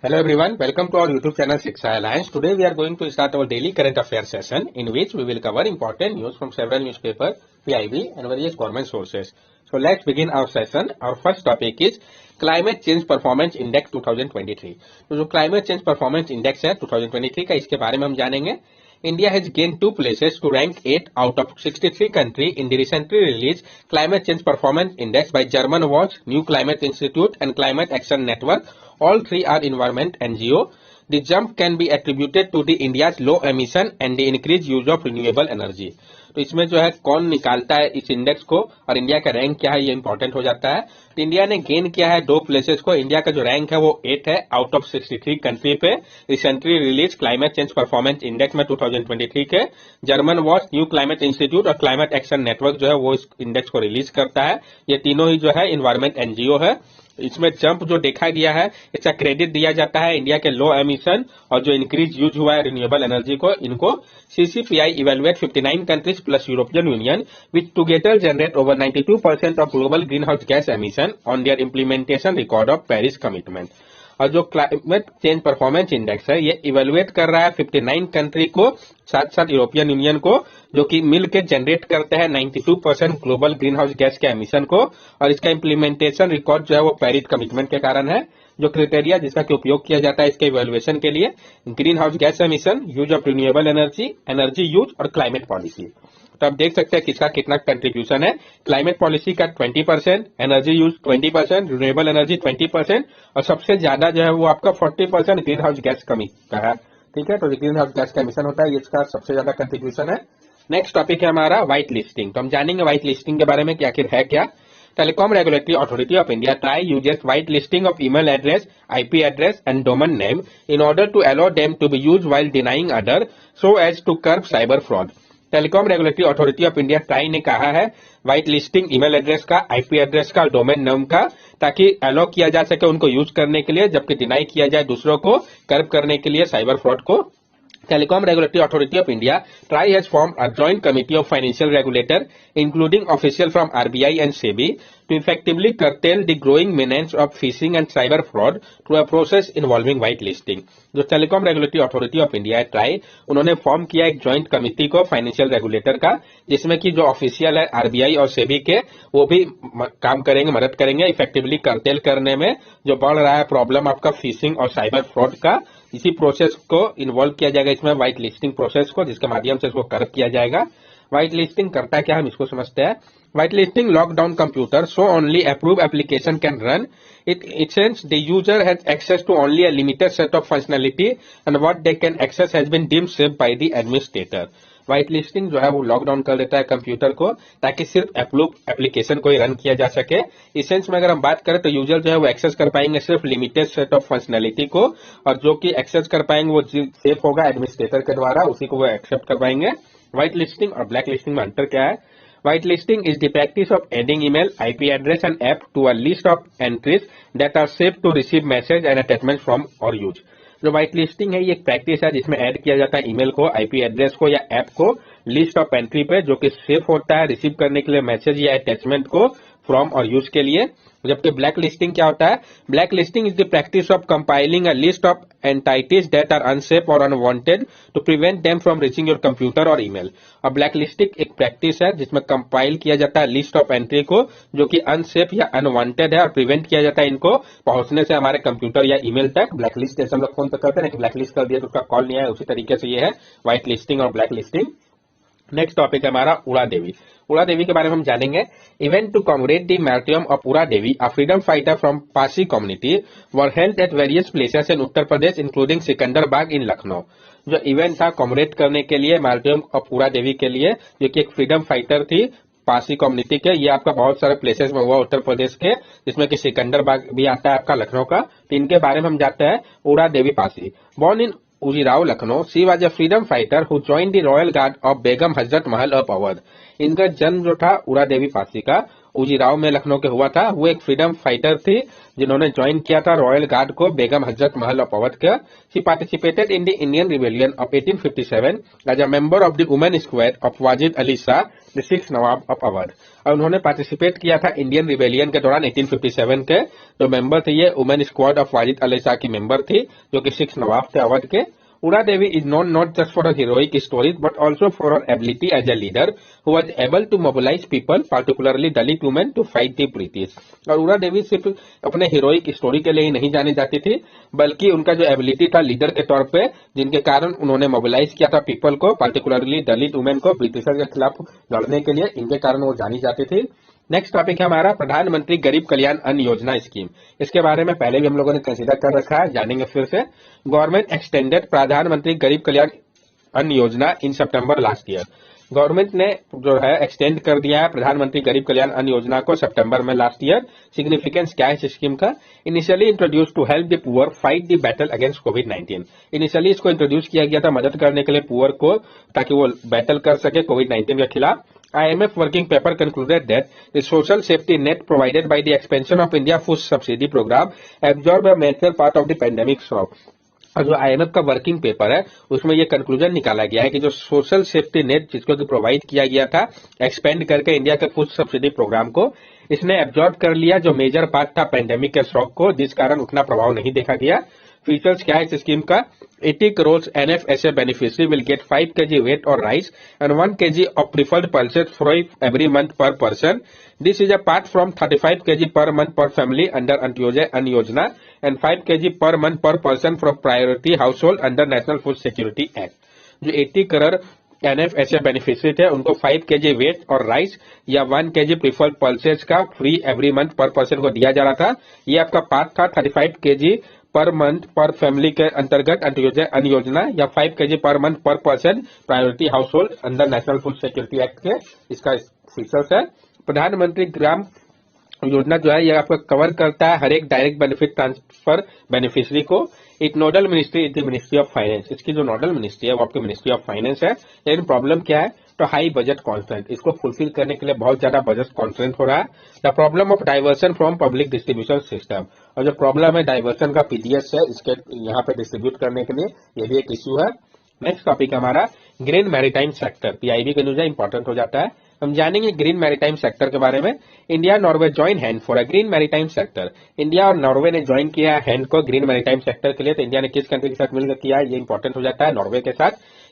Hello everyone, welcome to our YouTube channel Shiksha Alliance. Today we are going to start our daily current affairs session in which we will cover important news from several newspapers, PIB and various government sources. So let's begin our session. Our first topic is Climate Change Performance Index 2023. तो जो Climate Change Performance Index है 2023 का, इसके बारे में हम जानेंगे. India has gained 2 places to rank 8 out of 63 countries in the recently released Climate Change Performance Index by German Watch, New Climate Institute and Climate Action Network. All three are environment NGO. The jump can be attributed to the India's low emission and the increased use of renewable energy. तो इसमें जो है कौन निकालता है इस index को और इंडिया का रैंक क्या है, ये इंपॉर्टेंट हो जाता है. तो इंडिया ने गेन किया है 2 प्लेसेस को. इंडिया का जो रैंक है वो 8 है आउट ऑफ 63 कंट्री पे recently release climate change performance index में 2023 के. German watch, new climate institute और क्लाइमेट एक्शन नेटवर्क जो है वो इस इंडेक्स को रिलीज करता है. ये तीनों ही जो है इन्वायरमेंट एनजीओ है. इसमें जंप जो देखा गया है इसका क्रेडिट दिया जाता है इंडिया के लो एमिशन और जो इंक्रीज यूज हुआ है रिन्यूएबल एनर्जी को. इनको CCPI evaluate 59 countries plus European Union which together generate over 92% of global greenhouse gas emission on their implementation record of Paris commitment. और जो क्लाइमेट चेंज परफॉर्मेंस इंडेक्स है ये evaluate कर रहा है 59 कंट्री को, साथ साथ यूरोपियन यूनियन को, जो कि मिलकर जनरेट करते हैं 92% ग्लोबल ग्रीन हाउस गैस के एमिशन को. और इसका इम्प्लीमेंटेशन रिकॉर्ड जो है वो पेरिस कमिटमेंट के कारण है. जो क्राइटेरिया जिसका कि उपयोग किया जाता है इसके इवेल्युएशन के लिए, green house gas emission, use of renewable energy, energy use और क्लाइमेट पॉलिसी. तो आप देख सकते हैं किसका कितना कंट्रीब्यूशन है. क्लाइमेट पॉलिसी का 20%, एनर्जी यूज 20%, रिन्यूएबल एनर्जी 20% और सबसे ज्यादा जो है वो आपका 40% ग्रीन हाउस गैस कमी का है. ठीक है, तो ग्रीन हाउस गैस का एमिशन होता है, इसका सबसे ज्यादा कंट्रीब्यूशन है. नेक्स्ट टॉपिक है हमारा व्हाइट लिस्टिंग. तो हम जानेंगे व्हाइट लिस्टिंग के बारे में कि आखिर है क्या. Telecom Regulatory Authority of India TRAI uses white listing of email address, IP address and domain name in order to allow them to be used while denying other so as to curb cyber fraud. Telecom regulatory authority of India try ने कहा है white listing email address का, IP address का, domain name का, ताकि allow किया जा सके उनको यूज करने के लिए, जबकि डिनाई किया जाए दूसरों को कर्ब करने के लिए साइबर फ्रॉड को. Telecom Regulatory Authority of India TRAI has formed a joint committee of financial regulator including officials from RBI and SEBI to effectively curtail the growing menace of phishing and cyber fraud through a process involving white listing. जो telecom regulatory authority of India है try, उन्होंने form किया एक joint committee को financial regulator का, जिसमें कि जो ऑफिशियल है आरबीआई और सेबी के वो भी काम करेंगे, मदद करेंगे इफेक्टिवली कर्टेल करने में जो बढ़ रहा है प्रॉब्लम आपका फिशिंग और साइबर फ्रॉड का. इसी प्रोसेस को इन्वॉल्व किया जाएगा इसमें व्हाइट लिस्टिंग प्रोसेस को, जिसके माध्यम से इसको कर्ब किया जाएगा. व्हाइट लिस्टिंग करता क्या हम इसको समझते हैं. White listing lockdown computer so only approved application can run. It since the user has access to only a limited set of functionality and what they can access has been deemed safe by the administrator. White listing जो है वो lockdown कर देता है computer को ताकि सिर्फ approve application को ही रन किया जा सके. इस सेंस में अगर हम बात करें तो यूजर जो है वो एक्सेस कर पाएंगे सिर्फ लिमिटेड सेट ऑफ फंक्शनैलिटी को, और जो कि एक्सेस कर पाएंगे वो सेफ होगा एडमिनिस्ट्रेटर के द्वारा, उसी को वो एक्सेप्ट कर पाएंगे. व्हाइट लिस्टिंग और ब्लैक लिस्टिंग में अंतर क्या है. White listing is the practice of adding email, IP address and app to a list of entries that are safe to receive message and attachments from or use. जो white listing है ये एक practice है जिसमें add किया जाता है email को, आईपी एड्रेस को या ऐप को लिस्ट ऑफ एंट्री पे, जो कि सेफ होता है रिसीव करने के लिए मैसेज या अटैचमेंट को फ्रॉम और यूज के लिए. जबकि ब्लैक लिस्टिंग क्या होता है. Blacklisting is the practice of compiling a list of entities that are unsafe or unwanted to prevent them from reaching your computer or email. और ब्लैक लिस्टिंग एक practice है जिसमें कंपाइल किया जाता है लिस्ट ऑफ एंट्री को जो कि अनसेफ या अनवांटेड है और प्रिवेंट किया जाता है इनको पहुंचने से हमारे कंप्यूटर या ईमेल तक. ब्लैक लिस्ट जैसे हम लोग फोन पर करते हैं कि ब्लैक लिस्ट कर दिया तो उसका कॉल नहीं आया, उसी तरीके से ये है व्हाइट लिस्टिंग और ब्लैक लिस्टिंग. नेक्स्ट टॉपिक है हमारा उड़ा देवी. उड़ा देवी के बारे में हम जानेंगे. Event to commemorate the martyrdom of Uda Devi, a freedom fighter from Pasi community, were held at various places in Uttar Pradesh including Sikandarabad in Lucknow. जो इवेंट था कॉमेमोरेट करने के लिए मार्टियम ऑफ उड़ा देवी के लिए, जो कि एक फ्रीडम फाइटर थी पासी कम्युनिटी के, ये आपका बहुत सारे प्लेसेस में हुआ उत्तर प्रदेश के, जिसमें कि सिकंदराबाद भी आता है आपका लखनऊ का. तो इनके बारे में हम जानते हैं. Uda Devi Pasi, born in Ujirao Lucknow, she was a freedom fighter who joined the royal guard of Begum Hazrat Mahal of Awadh. इनका जन्म जो था उड़ा देवी पासी का, उजीराव में लखनऊ के हुआ था। वो एक फ्रीडम फाइटर थी जिन्होंने ज्वाइन किया था रॉयल गार्ड को बेगम हजरत महल ऑफ अवध का। She participated in the Indian rebellion of 1857 as a member of the women squad of Wajid Ali Shah the six Nawab of Awadh. और उन्होंने पार्टिसिपेट किया था इंडियन रिबेलियन के दौरान 1857 के। जो मेंबर थे ये women squad of Wajid Ali Shah की मेंबर थी जो कि सिक्स नवाब थे अवध के। Uda Devi is known not just for her heroic stories but also for her ability as a leader who was able to mobilize people, particularly Dalit women, to fight the British. और उड़ा देवी सिर्फ अपने heroic story के लिए ही नहीं जानी जाती थी बल्कि उनका जो एबिलिटी था लीडर के तौर पे जिनके कारण उन्होंने मोबिलाइज किया था पीपल को, पार्टिकुलरली दलित वुमेन को ब्रिटिशर के खिलाफ लड़ने के लिए, इनके कारण वो जानी जाती थी। नेक्स्ट टॉपिक है हमारा प्रधानमंत्री गरीब कल्याण अन्न योजना स्कीम। इसके बारे में पहले भी हम लोगों ने कंसीडर कर रखा है, जानेंगे फिर से। गवर्नमेंट एक्सटेंडेड प्रधानमंत्री गरीब कल्याण अन्न योजना इन सितंबर लास्ट ईयर। गवर्नमेंट ने जो है एक्सटेंड कर दिया है प्रधानमंत्री गरीब कल्याण अन्न योजना को सितंबर में लास्ट ईयर। सिग्निफिकेंस क्या है इस स्कीम का? Initially introduce to help the poor fight the battle against कोविड-19। इनिशियली इसको इंट्रोड्यूस किया गया था मदद करने के लिए पुअर को ताकि वो बैटल कर सके कोविड-19 के खिलाफ। IMF working paper concluded that the social safety net provided by the expansion of India food subsidy program absorbed a major part of the pandemic shock. और जो IMF का वर्किंग पेपर है उसमें ये कंक्लूजन निकाला गया है कि जो सोशल सेफ्टी नेट जिसको कि प्रोवाइड किया गया था एक्सपेंड करके इंडिया के फूड सब्सिडी प्रोग्राम को, इसने एब्जॉर्ब कर लिया जो मेजर पार्ट था पेंडेमिक के शॉक को, जिस कारण उतना प्रभाव नहीं देखा गया। फीचर्स क्या है इस स्कीम का? 80 crores NFSA beneficiary will get 5 kg weight or rice and 1 kg of preferred pulses free every month per person. This is apart from 35 kg per month per family under Antyojay Ann Yojana and 5 kg per month per person from priority household under National Food Security Act. जो 80 crore NFSA beneficiary थे उनको 5 kg wait और rice या 1 kg preferred pulses का free every month पर person को दिया जा रहा था। ये आपका पार्ट था 35 kg पर मंथ पर फैमिली के अंतर्गत अंत्योदय अन्न योजना या 5 kg पर मंथ पर person priority house hold under national food security act के इसका फीचर्स है। प्रधानमंत्री ग्राम योजना जो है ये आपका कवर करता है हर एक डायरेक्ट बेनिफिट ट्रांसफर बेनिफिशियरी को। एक nodal ministry is the ministry of finance. इसकी जो नोडल मिनिस्ट्री है वो आपकी मिनिस्ट्री ऑफ फाइनेंस है। लेकिन प्रॉब्लम क्या है? तो हाई बजट कॉन्स्टेंट, इसको फुलफिल करने के लिए बहुत ज्यादा बजट कॉन्स्टेंट हो रहा है। The problem of diversion from public distribution system, और जो प्रॉब्लम है डाइवर्सन का पीडीएस है इसके यहाँ पे डिस्ट्रीब्यूट करने के लिए, ये भी एक इश्यू है। नेक्स्ट टॉपिक हमारा ग्रीन मैरीटाइम सेक्टर। पीआईबी का न्यूज इंपॉर्टेंट हो जाता है। हम जानेंगे ग्रीन मैरीटाइम सेक्टर के बारे में। India Norway join hand for a green maritime sector. India और नॉर्वे ने ज्वाइन किया हैंड को ग्रीन मैरीटाइम सेक्टर के लिए। तो इंडिया ने किस कंट्री के साथ मिलकर किया है ये इंपॉर्टेंट हो जाता है, नॉर्वे के साथ।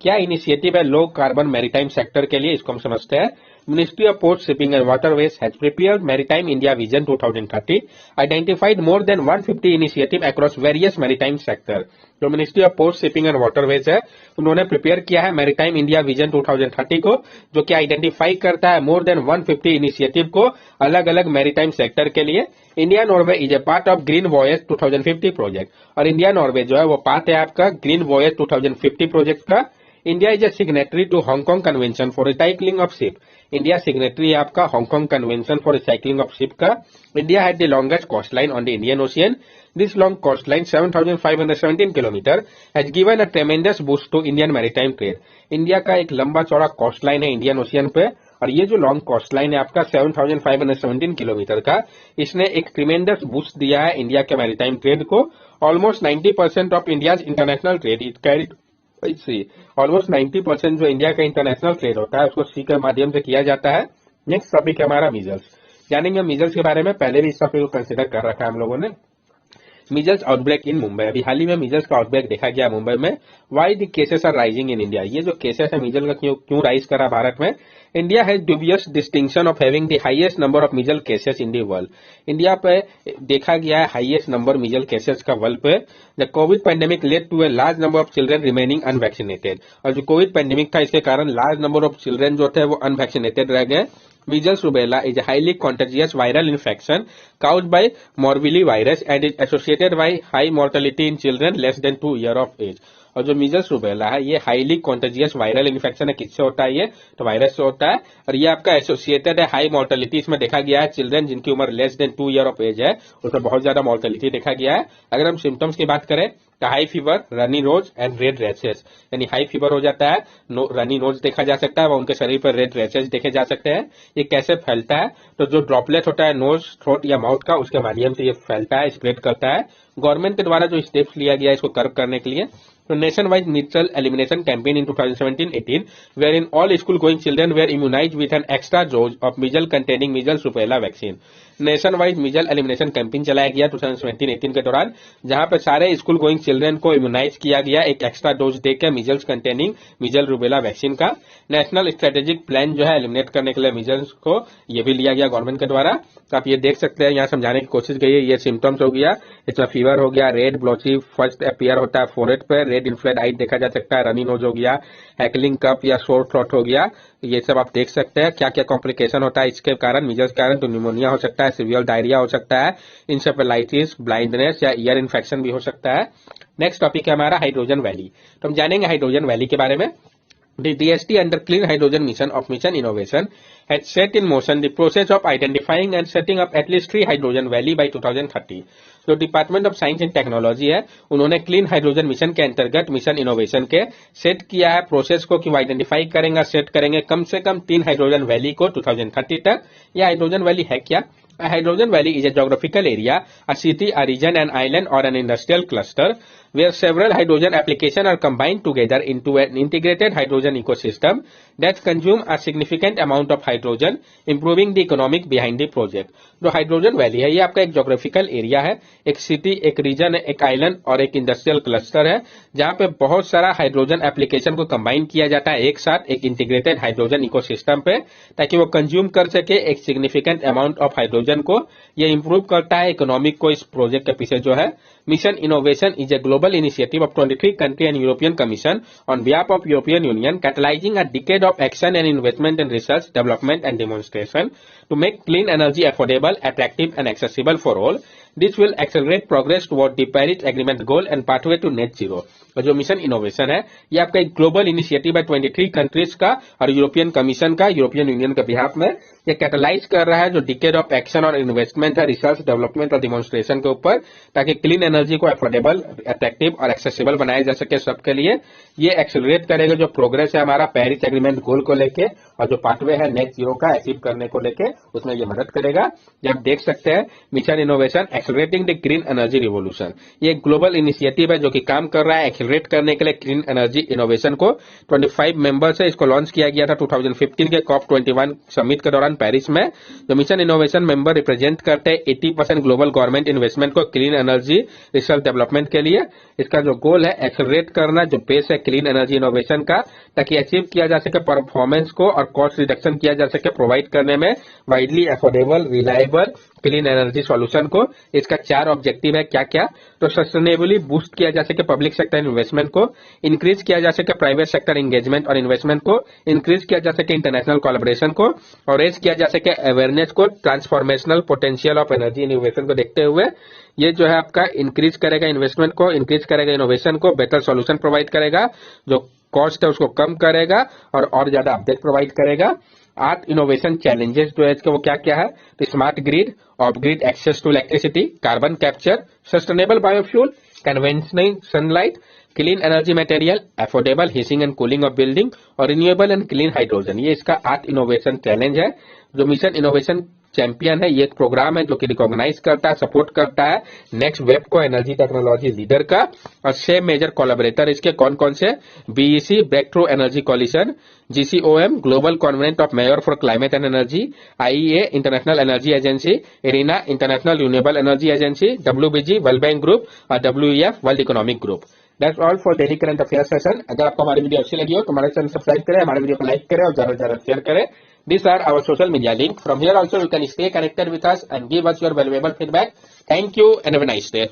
क्या इनिशिएटिव है लो कार्बन मैरीटाइम सेक्टर के लिए, इसको हम समझते हैं। Ministry of Ports, Shipping and Waterways has prepared Maritime India Vision 2030, identified more than 150 initiatives across various maritime sectors. जो ministry of port shipping and waterways है उन्होंने प्रिपेयर किया है मैरीटाइम इंडिया विजन 2030 को, जो कि आइडेंटिफाई करता है मोर देन 150 इनिशिएटिव को अलग अलग मैरीटाइम सेक्टर के लिए। India Norway is a part of green voyage 2050 project, और इंडिया नॉर्वे जो है वो पार्ट है आपका ग्रीन वॉयज 2050 प्रोजेक्ट का। India is a signatory to Hong Kong convention for recycling of ship. India signatory है आपका Hong Kong convention for recycling of ship का। India had the longest coastline on the Indian Ocean. This long coastline, 7,517 kilometre, has given a tremendous boost to Indian maritime trade. India का एक लंबा चौड़ा coast line है Indian ocean पे, और ये जो लॉन्ग कोस्ट लाइन है आपका 7,517 किलोमीटर का, इसने एक ट्रिमेंडस बूस्ट दिया है इंडिया के मैरीटाइम ट्रेड को। Almost 90% of India international trade is carried sea. Almost 90% जो इंडिया का इंटरनेशनल ट्रेड होता है उसको सी के माध्यम से किया जाता है। नेक्स्ट टॉपिक है हमारा मीजल्स। जानेंगे मीजल्स के बारे में, पहले भी इस टॉपिक को कंसिडर कर रखा है हम लोगों ने। मीजल्स आउटब्रेक इन मुंबई। अभी हाल ही में मीजल्स का आउटब्रेक देखा गया मुंबई में। Why the cases are rising in India. ये जो केसेस है मीजल का क्यों राइज करा भारत में? India has dubious distinction of having the highest number of measle cases in the world. India पे देखा गया है हाईएस्ट नंबर मीजल केसेस का वर्ल्ड पे। The Covid pandemic led to a large number of children remaining unvaccinated, और जो Covid pandemic था इसके कारण लार्ज नंबर ऑफ चिल्ड्रन जो थे वो अनवैक्सीनेटेड रह गए। Measles rubella is a highly contagious viral infection caused by morbilli virus and is associated by high mortality in children less than 2 years of age. और जो मीजल्स रूबेला है ये highly contagious viral infection है। किससे होता है? ये तो वायरस से होता है, और ये आपका एसोसिएटेड है हाई मोर्टेलिटी। इसमें देखा गया है चिल्ड्रन जिनकी उम्र less than 2 years of age है उसमें बहुत ज्यादा मोर्टेलिटी देखा गया है। अगर हम सिम्टम्स की बात करें high fever, runny nose and red rashes. यानी हाई फीवर हो जाता है, रनी नोज देखा जा सकता है और उनके शरीर पर रेड रैशेस देखे जा सकते हैं। ये कैसे फैलता है? तो जो ड्रॉपलेट होता है नोज, थ्रोट या माउथ का, उसके माध्यम से ये फैलता है, स्प्रेड करता है। गवर्नमेंट के द्वारा जो स्टेप्स लिया गया है इसको कर्व करने के लिए, तो nationwide measles elimination campaign in 2017-18, wherein all school-going children were immunized with an extra dose of measles containing measles rubella vaccine. Nationwide measle elimination campaign चलाया गया 2017-18 के दौरान, जहां पर सारे स्कूल गोइंग चिल्ड्रन को इम्यूनाइज किया गया एक एक्स्ट्रा डोज देकर measles containing measle rubella vaccine का। नेशनल स्ट्रेटेजिक प्लान जो है एलिमिनेट करने के लिए मीजल्स को, ये भी लिया गया गवर्नमेंट के द्वारा। तो आप ये देख सकते हैं, यहाँ समझाने की कोशिश की है। ये सिम्टम्स हो गया, इसमें फीवर हो गया, रेड ब्लॉची फर्स्ट अपीयर होता है फोरहेड पर, रेड इन्फ्लेड आई देखा जा सकता है, रनी नोज हो गया, हैकलिंग कफ या सोर थ्रोट हो गया। ये सब आप देख सकते हैं क्या क्या कॉम्प्लिकेशन होता है इसके कारण, मीजल्स के कारण। तो न्यूमोनिया हो सकता है, सीवियर डायरिया हो सकता है, इंसेफेलाइटिस, ब्लाइंडनेस या ईयर इन्फेक्शन भी हो सकता है। नेक्स्ट टॉपिक है हमारा हाइड्रोजन वैली। तो हम जानेंगे हाइड्रोजन वैली के बारे में। The DST under Clean Hydrogen Mission of Mission Innovation had set in motion the process of identifying and setting up at least 3 hydrogen valley by 2030. जो department of science and technology है, उन्होंने clean hydrogen mission के अंतर्गत mission innovation के set किया है process को कि वो आइडेंटिफाई करेंगे, सेट करेंगे कम से कम 3 हाइड्रोजन वैली को 2030 तक। यह हाइड्रोजन वैली है क्या? A hydrogen valley is a geographical area, a city, a region, an island or an industrial cluster where several hydrogen applications are combined together into an integrated hydrogen ecosystem that consume a significant amount of hydrogen, improving the economic behind the project. जो hydrogen valley है ये आपका एक geographical area है, एक city, एक reason, एक island और एक इंडस्ट्रियल क्लस्टर है, जहां पे बहुत सारा हाइड्रोजन एप्लीकेशन को कंबाइन किया जाता है एक साथ एक इंटीग्रेटेड हाइड्रोजन इकोसिस्टम पे, ताकि वो कंज्यूम कर सके एक सिग्निफिकेंट अमाउंट ऑफ हाइड्रोजन को। ये इंप्रूव करता है इकोनॉमिक को। इस प्रोजेक्ट के पीछे जो है mission innovation is a global initiative of 23 country and European commission on behalf of European union, catalyzing a decade of action and investment in research, development and demonstration to make clean energy affordable, attractive and accessible for all. This will accelerate progress toward the Paris Agreement goal and pathway to net zero. और जो mission innovation है ये आपका एक global initiative है 23 countries का और European commission का, यूरोपियन यूनियन के बिहाफ में। ये कैटलाइज कर रहा है जो डिकेड ऑफ एक्शन और इन्वेस्टमेंट है रिसर्च, डेवलपमेंट और डिमोन्स्ट्रेशन के ऊपर, ताकि क्लीन एनर्जी को अफोर्डेबल, अट्रैक्टिव और एक्सेसिबल बनाया जा सके सबके लिए। ये एक्सेलरेट करेगा जो प्रोग्रेस है हमारा पेरिस एग्रीमेंट गोल को लेके, और जो पाथवे है नेट जीरो का अचीव करने को लेके, उसमें ये मदद करेगा। ये आप देख सकते हैं mission innovation accelerating the green energy revolution. ये एक ग्लोबल इनिशिएटिव है जो कि काम कर रहा है एक्सेलरेट करने के लिए क्लीन एनर्जी इनोवेशन को। 25 मेंबर्स है, इसको लॉन्च किया गया था 2015 के COP21 समिट के दौरान पेरिस में। जो मिशन इनोवेशन मेंबर रिप्रेजेंट करते हैं 80% ग्लोबल गवर्नमेंट इन्वेस्टमेंट को क्लीन एनर्जी रिसर्च डेवलपमेंट के लिए। इसका जो गोल है एक्सेलरेट करना जो पेस है क्लीन एनर्जी इनोवेशन का, ताकि अचीव किया जा सके परफॉर्मेंस को और कॉस्ट रिडक्शन किया जा सके प्रोवाइड करने में widely affordable, reliable clean energy solution को। इसका 4 ऑब्जेक्टिव है क्या क्या? तो सस्टेनेबली बूस्ट किया जा सके पब्लिक सेक्टर इन्वेस्टमेंट को, इंक्रीज किया जा सके प्राइवेट सेक्टर एंगेजमेंट और इन्वेस्टमेंट को, इंक्रीज किया जा सके इंटरनेशनल कोलैबोरेशन को, और रेज किया जा सके अवेयरनेस को transformational potential of energy innovation को देखते हुए। ये जो है आपका इंक्रीज करेगा इन्वेस्टमेंट को, इंक्रीज करेगा इनोवेशन को, बेटर सॉल्यूशन प्रोवाइड करेगा, जो कॉस्ट है उसको कम करेगा और ज्यादा अपडेट प्रोवाइड करेगा। 8 इनोवेशन चैलेंजेस जो है इसके वो क्या क्या है? तो smart grid, off grid access to electricity, carbon capture, sustainable biofuel, conventional sunlight, clean energy material, affordable heating and cooling of building और रिन्यूएबल एंड क्लीन हाइड्रोजन। ये इसका 8 इनोवेशन चैलेंज है। जो मिशन इनोवेशन चैंपियन है ये एक programme है जो कि रिकॉग्नाइज करता है, सपोर्ट करता है नेक्स्ट वेब को एनर्जी टेक्नोलॉजी लीडर का। और 6 मेजर कोलैबोरेटर इसके कौन कौन से? BEC breakthrough energy coalition, GCOM global convent of mayor for climate and energy, IEA international energy agency, IRENA international renewable energy agency, WBG world bank group और WEF world economic group. That's all for daily current affair session. अगर आपको हमारी video अच्छी लगी हो तो हमारे channel subscribe करें, हमारे वीडियो को लाइक करें और ज्यादा से ज्यादा शेयर करें। These are our social media link. From here also you can stay connected with us and give us your valuable feedback. Thank you and have a nice day.